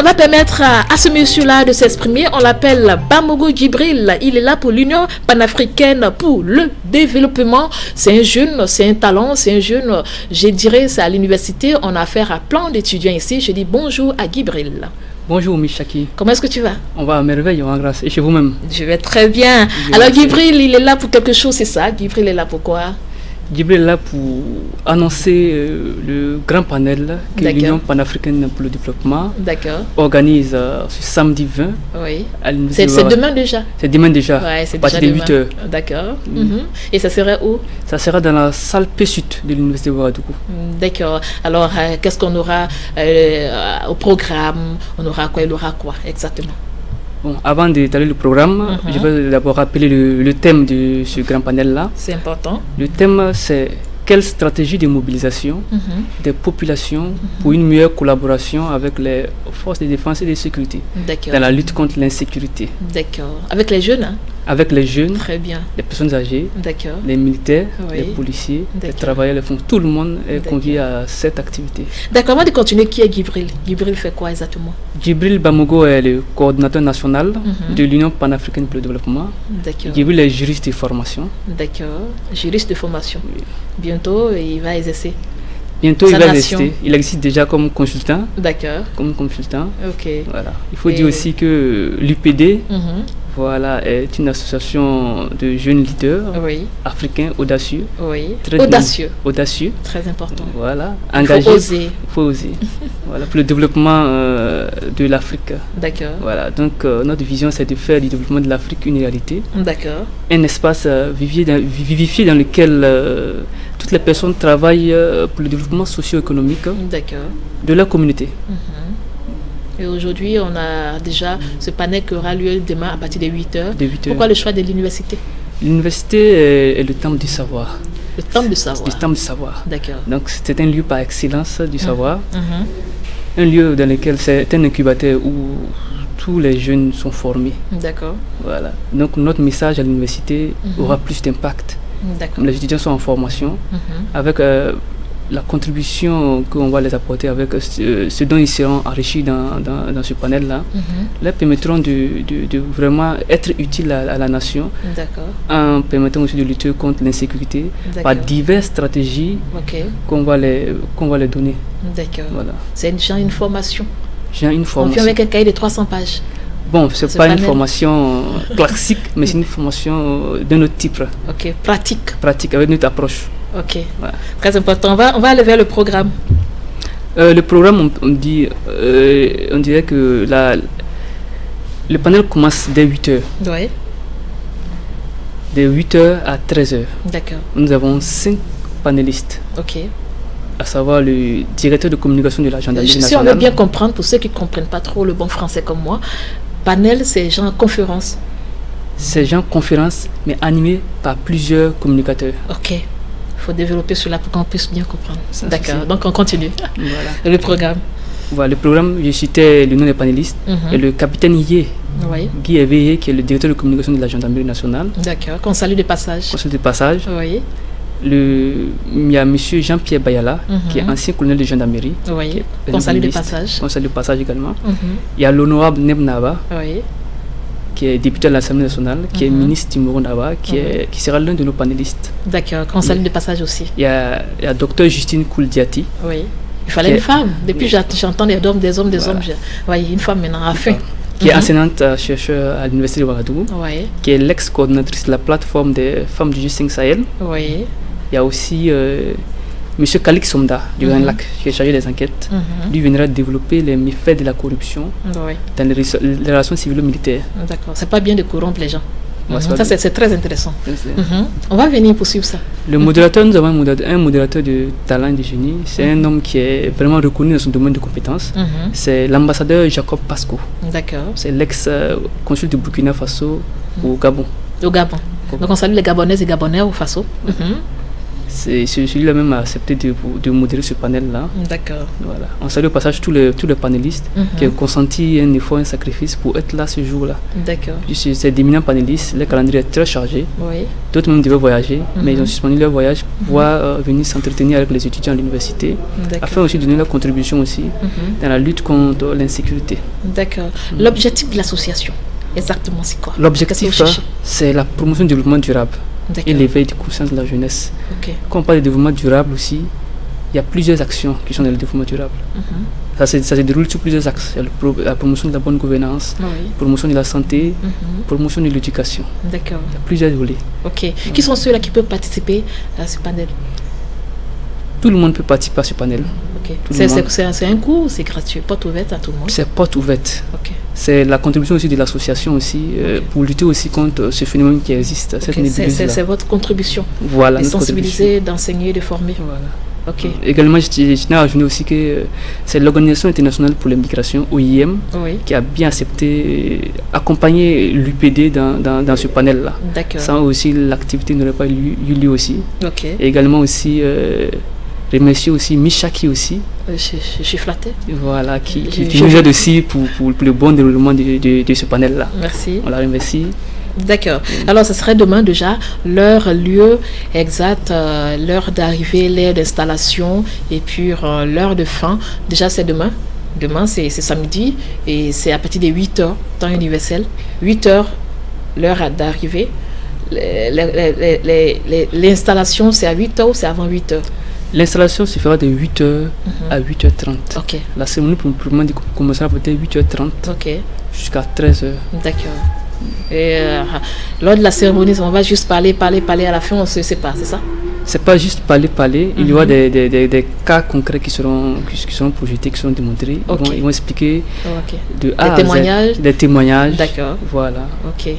va permettre à ce monsieur-là de s'exprimer. On l'appelle Bamogo Djibril. Il est là pour l'Union panafricaine pour le développement. C'est un jeune, c'est un talent, c'est un jeune. Je dirais, c'est à l'université. On a affaire à plein d'étudiants ici. Je dis bonjour à Djibril. Bonjour Michaki. Comment est-ce que tu vas? On va à merveille, en grâce. Et chez vous-même? Je vais très bien. Alors Djibril, il est là pour quelque chose, c'est ça? Djibril est là pour quoi? Djibril est là pour annoncer le grand panel que l'Union panafricaine pour le développement organise ce samedi 20. Oui. C'est demain déjà? C'est demain déjà, ouais, à partir de 8h. D'accord. Et ça sera où? Ça sera dans la salle P-Sud de l'Université Ouagadougou. D'accord. Alors, qu'est-ce qu'on aura au programme? On aura quoi? Il aura quoi exactement? Bon, avant d'étaler le programme, je vais d'abord rappeler le thème de ce grand panel-là. C'est important. Le thème, c'est quelle stratégie de mobilisation des populations pour une meilleure collaboration avec les forces de défense et de sécurité dans la lutte contre l'insécurité. D'accord. Avec les jeunes, hein? Avec les jeunes, très bien. Les personnes âgées, les militaires, les policiers, les travailleurs, les fonds, tout le monde est convié à cette activité. D'accord, avant de continuer, qui est Djibril? Djibril fait quoi exactement? Djibril Bamogo est le coordinateur national de l'Union panafricaine pour le développement. Djibril est juriste de formation. D'accord, juriste de formation. Oui. Bientôt, il va exercer. Bientôt, il va exercer. Il existe déjà comme consultant. D'accord. Comme consultant. Ok. Voilà. Il faut dire aussi que l'UPD, voilà, est une association de jeunes leaders africains audacieux. Oui. Audacieux. Très important. Voilà. Engagés. Il faut oser. Voilà, pour le développement de l'Afrique. D'accord. Voilà. Donc, notre vision, c'est de faire du développement de l'Afrique une réalité. D'accord. Un espace vivifié dans lequel toutes les personnes travaillent pour le développement socio-économique de leur communauté. Et aujourd'hui, on a déjà ce panel qui aura lieu demain à partir de 8h. Pourquoi le choix de l'université? L'université est le temple du savoir. Le temple du savoir. Le temple du savoir. D'accord. Donc c'est un lieu par excellence du savoir. Un lieu dans lequel c'est un incubateur où tous les jeunes sont formés. D'accord. Voilà. Donc notre message à l'université aura plus d'impact. Les étudiants sont en formation avec la contribution qu'on va les apporter avec ce dont ils seront enrichis dans ce panel-là, leur permettront de vraiment être utiles à la nation en permettant aussi de lutter contre l'insécurité par diverses stratégies qu'on va les donner. D'accord. Voilà. C'est une formation. Une formation. On vient avec un cahier de 300 pages. Bon, ce n'est pas une formation classique, mais c'est une formation d'un autre type. Ok, pratique. Pratique, avec notre approche. Ok, voilà. Très important. On va aller vers le programme. Le programme, on dirait que le panel commence dès 8h. Oui. De 8h à 13h. D'accord. Nous avons 5 panélistes. Ok. À savoir le directeur de communication de la gendarmerie nationale. Si on veut bien comprendre, pour ceux qui ne comprennent pas trop le bon français comme moi, panel, c'est genre conférence. C'est genre conférence, mais animé par plusieurs communicateurs. Ok. Il faut développer cela pour qu'on puisse bien comprendre. D'accord, donc on continue. Voilà. Le programme. Voilà, le programme, je citais le nom des panélistes. Et le capitaine Yé, Guy Éveillé, qui est le directeur de communication de la gendarmerie nationale. D'accord, qu'on salue de passage. Qu'on salue de passage. Oui. Il y a M. Jean-Pierre Bayala, qui est ancien colonel de gendarmerie. Oui, qu'on salue de passage. Qu'on salue de passage également. Il y a l'honorable Neb Naba, qui est député de l'Assemblée nationale, qui est ministre Timoro Naba, qui sera l'un de nos panélistes. D'accord, qu'on salue de passage aussi. Il y a Dr Justine Kouldiati. Oui, il fallait une femme. Depuis j'entends des hommes. Oui, une femme maintenant, enfin. Qui est enseignante chercheur à l'université de Ouagadougou, qui est l'ex-coordinatrice de la plateforme des femmes du G5 Sahel. Oui. Il y a aussi M. Kalik Somda du Grand Lac, qui est chargé des enquêtes. Lui viendra développer les méfaits de la corruption dans les relations civilo-militaires. D'accord, c'est pas bien de corrompre les gens. Ça, c'est très intéressant. On va venir poursuivre ça. Le modérateur, nous avons un modérateur de talent et de génie. C'est un homme qui est vraiment reconnu dans son domaine de compétences. C'est l'ambassadeur Jacob Pasco. D'accord. C'est l'ex-consul de Burkina Faso au Gabon. Au Gabon. Donc on salue les Gabonaises et Gabonais au Faso. celui-là même a accepté de modérer ce panel-là. D'accord. Voilà. On salue au passage tous les panélistes qui ont consenti un effort, un sacrifice pour être là ce jour-là. D'accord. C'est d'éminents panélistes, le calendrier est très chargé. Oui. D'autres même devaient voyager, mais ils ont suspendu leur voyage pour pouvoir venir s'entretenir avec les étudiants à l'université, afin aussi de donner leur contribution aussi dans la lutte contre l'insécurité. D'accord. L'objectif de l'association, exactement, c'est quoi? L'objectif, c'est la promotion du développement durable et l'éveil de conscience de la jeunesse. Quand on parle de développement durable aussi, il y a plusieurs actions qui sont dans le développement durable. Ça se déroule sur plusieurs axes. Il y a la promotion de la bonne gouvernance, promotion de la santé, promotion de l'éducation. D'accord. Il y a plusieurs volets. Ok. Qui sont ceux-là qui peuvent participer à ce panel? Tout le monde peut participer à ce panel. C'est un cours ou c'est gratuit? Porte ouverte à tout le monde? C'est porte ouverte. C'est la contribution aussi de l'association aussi pour lutter aussi contre ce phénomène qui existe. C'est votre contribution. Voilà. De sensibiliser, d'enseigner, de former. Voilà. Également, je tiens à ajouter aussi que c'est l'Organisation internationale pour les migrations, OIM, qui a bien accepté accompagner l'UPD dans ce panel-là. Sans aussi, l'activité n'aurait pas eu lieu aussi. Et également aussi, remercier aussi Michaki aussi. Je suis flatté. Voilà, qui nous aide aussi pour le bon déroulement de ce panel-là. Merci. On la remercie. D'accord. Alors, ce serait demain déjà leur lieu exact, l'heure d'arrivée, l'heure d'installation et puis l'heure de fin. Déjà, c'est demain. Demain, c'est samedi et c'est à partir de 8h, temps universel. 8h, l'heure d'arrivée. L'installation, c'est à 8h ou c'est avant 8h? L'installation se fera de 8h à 8h30. La cérémonie commencera peut-être 8h30 jusqu'à 13h. D'accord. Et lors de la cérémonie, on va juste parler à la fin, on ne sait pas, c'est ça? C'est pas juste parler. Il y aura des cas concrets qui seront projetés, qui seront démontrés. Ils vont expliquer de A à Z, des témoignages. D'accord. Voilà.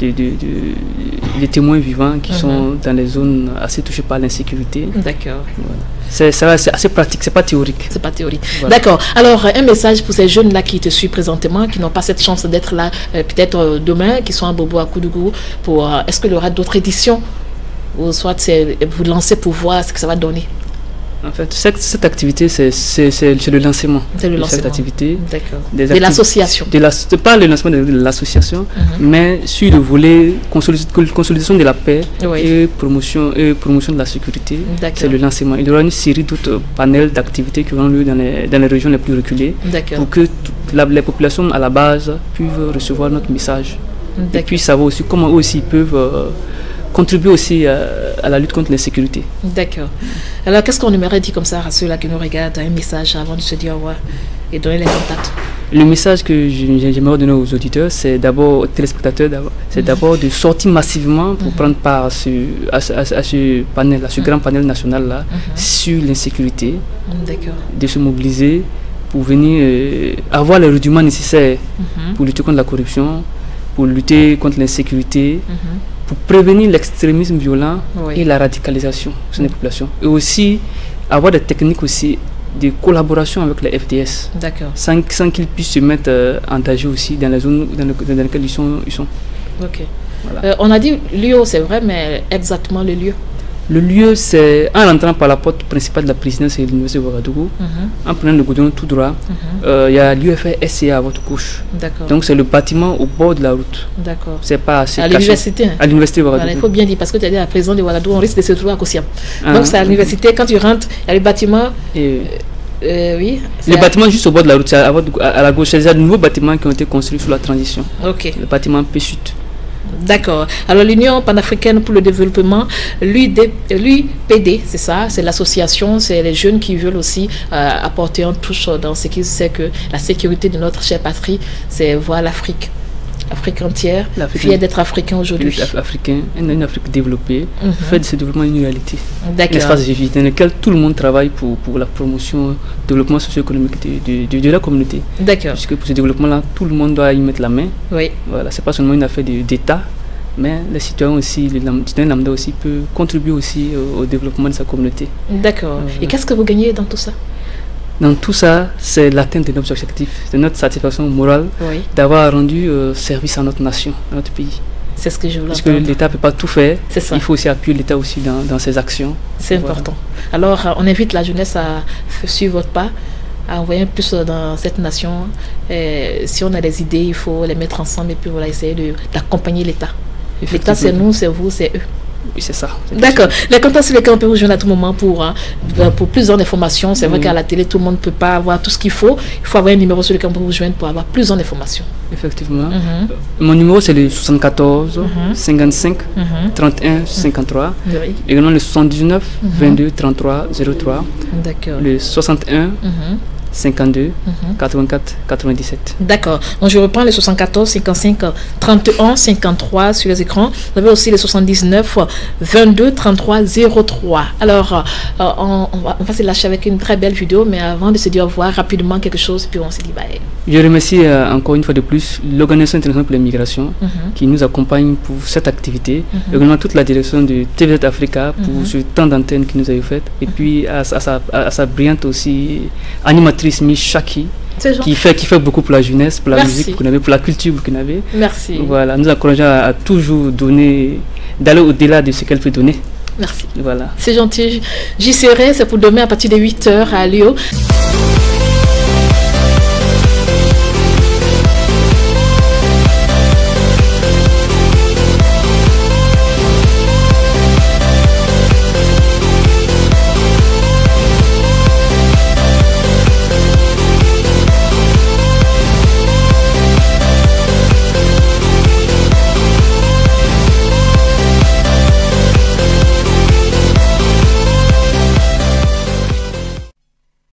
Des témoins vivants qui sont dans les zones assez touchées par l'insécurité. D'accord. Voilà. C'est assez pratique, c'est pas théorique. C'est pas théorique. Voilà. D'accord. Alors, un message pour ces jeunes-là qui te suivent présentement, qui n'ont pas cette chance d'être là, peut-être demain, qui sont à Bobo, à Koudougou, est-ce qu'il y aura d'autres éditions? Ou soit vous lancez pour voir ce que ça va donner? En fait, cette activité, c'est le lancement. C'est le lancement. Cette activité. D'accord. De l'association. Pas le lancement de l'association, mais sur le volet consolidation de la paix et promotion de la sécurité. C'est le lancement. Il y aura une série d'autres panels d'activités qui auront lieu dans les régions les plus reculées pour que les populations à la base puissent recevoir notre message. Et puis savoir aussi comment eux aussi peuvent contribuer aussi à la lutte contre l'insécurité. D'accord. Alors, qu'est-ce qu'on aimerait dire comme ça à ceux-là qui nous regardent, un message avant de se dire au revoir et donner les contacts? Le message que j'aimerais donner aux auditeurs, c'est d'abord aux téléspectateurs, c'est d'abord de sortir massivement pour prendre part à ce panel, à ce grand panel national-là sur l'insécurité, de se mobiliser pour venir avoir les rudiments nécessaires pour lutter contre la corruption, pour lutter contre l'insécurité, pour prévenir l'extrémisme violent et la radicalisation sur les populations. Et aussi avoir des techniques aussi de collaboration avec les FDS, sans qu'ils puissent se mettre en danger aussi dans les zones dans lesquelles ils sont. Voilà. On a dit lieu, c'est vrai, mais exactement le lieu? Le lieu, c'est en entrant par la porte principale de la présidence de l'Université de Ouagadougou, en prenant le goudron tout droit, il y a l'UFR SCA à votre gauche. Donc c'est le bâtiment au bord de la route. D'accord. C'est pas assez à l'université. À l'Université de Ouagadougou. Voilà, il faut bien dire, parce que tu as dit à la présidence de Ouagadougou, on risque de se trouver à Kossiam. Donc c'est à l'université, quand tu rentres, il y a le bâtiment. Oui. Le bâtiment juste au bord de la route, à la gauche, c'est des nouveaux bâtiments qui ont été construits sous la transition. Le bâtiment P-Sud. D'accord. Alors l'Union panafricaine pour le développement, l'UPD, c'est ça, c'est l'association, c'est les jeunes qui veulent aussi apporter un touche dans ce qui sait que la sécurité de notre chère patrie, c'est voir l'Afrique entière, fière d'être africain aujourd'hui. Africain, une Afrique développée, fait de ce développement une réalité. Un espace dans lequel tout le monde travaille pour la promotion, le développement socio-économique de la communauté. D'accord. Puisque pour ce développement-là, tout le monde doit y mettre la main. Oui. Voilà, c'est pas seulement une affaire d'État, mais les citoyens aussi, les citoyens lambda aussi peuvent contribuer aussi au développement de sa communauté. D'accord. Et qu'est-ce que vous gagnez dans tout ça? Dans tout ça, c'est l'atteinte de nos objectifs, c'est notre satisfaction morale d'avoir rendu service à notre nation, à notre pays. C'est ce que je voulais parce que l'État ne peut pas tout faire. C'est ça. Il faut aussi appuyer l'État aussi dans ses actions. C'est important. Alors, on invite la jeunesse à suivre votre pas, à envoyer plus dans cette nation. Et si on a des idées, il faut les mettre ensemble et puis voilà, essayer d'accompagner l'État. L'État, c'est nous, c'est vous, c'est eux. Oui, c'est ça. D'accord. Les contacts sur lesquels on peut vous joindre à tout moment pour plus d'informations. C'est vrai qu'à la télé, tout le monde ne peut pas avoir tout ce qu'il faut. Il faut avoir un numéro sur lequel on peut vous joindre pour avoir plus d'informations. Effectivement. Mon numéro, c'est le 74 55 31 53. Oui. Également le 79 22 33 03. D'accord. Le 61 52 84 97. D'accord. Donc je reprends les 74 55 31 53 sur les écrans. Vous avez aussi les 79 22 33 03. Alors on va se lâcher avec une très belle vidéo, mais avant de se dire au revoir, rapidement quelque chose, puis on se dit bye. Je remercie encore une fois de plus l'Organisation internationale pour les migrations qui nous accompagne pour cette activité, également toute la direction de TVZ Africa pour ce temps d'antenne qui nous a fait, et puis à sa brillante aussi animatrice Miss Chaki, qui fait beaucoup pour la jeunesse, pour la musique burkinabé, pour la culture burkinabé. Merci. Voilà, nous encourageons à toujours donner, d'aller au-delà de ce qu'elle peut donner. Merci. Voilà. C'est gentil. J'y serai, c'est pour demain à partir de 8h à Lyon.